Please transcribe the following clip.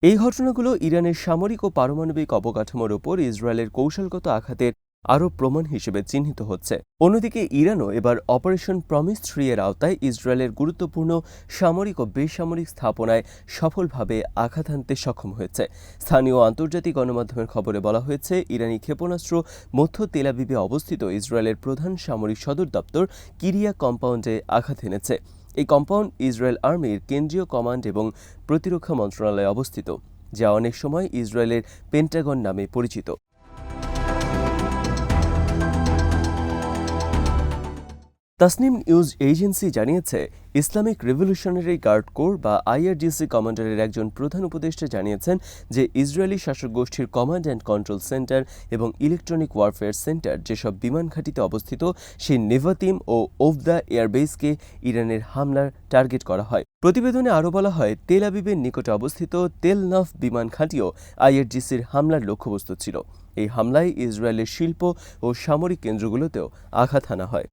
এই ঘটনাগুলো ইরানের সামরিক ও পারমাণবিক অবকাঠামোর ওপর ইসরায়েলের কৌশলগত আঘাতের আরও প্রমাণ হিসেবে চিহ্নিত হচ্ছে। অন্যদিকে ইরানও এবার অপারেশন প্রমিস 3 এর আওতায় ইসরায়েলের গুরুত্বপূর্ণ সামরিক ও বেসামরিক স্থাপনায় সফলভাবে আঘাত হানতে সক্ষম হয়েছে। স্থানীয় আন্তর্জাতিক গণমাধ্যমের খবরে বলা হয়েছে, ইরানি ক্ষেপণাস্ত্র মধ্য তেল আবিবে অবস্থিত ইসরায়েলের প্রধান সামরিক সদর দপ্তর কিরিয়া কম্পাউন্ডে আঘাত এনেছে। এই কম্পাউন্ড ইসরায়েল আর্মির কেন্দ্রীয় কমান্ড এবং প্রতিরক্ষা মন্ত্রণালয়ে অবস্থিত, যা অনেক সময় ইসরায়েলের পেন্টাগন নামে পরিচিত। তাসনিম নিউজ এজেন্সি জানিয়েছে, ইসলামিক রেভলিউশনারি গার্ড কোর বা আইআরজিসি কমান্ডারের একজন প্রধান উপদেষ্টা জানিয়েছেন যে ইসরায়েলি শাসক গোষ্ঠীর কমান্ড অ্যান্ড কন্ট্রোল সেন্টার এবং ইলেকট্রনিক ওয়ারফেয়ার সেন্টার যেসব বিমান ঘাঁটিতে অবস্থিত, সেই নেভাতিম ও ওফদা এয়ারবেসকে ইরানের হামলার টার্গেট করা হয়। প্রতিবেদনে আরও বলা হয়, তেল আবিবের নিকটে অবস্থিত তেল নফ বিমান ঘাঁটিও আইআরজিসির হামলার লক্ষ্যবস্তু ছিল। এই হামলায় ইসরায়েলের শিল্প ও সামরিক কেন্দ্রগুলোতেও আঘাত হানা হয়।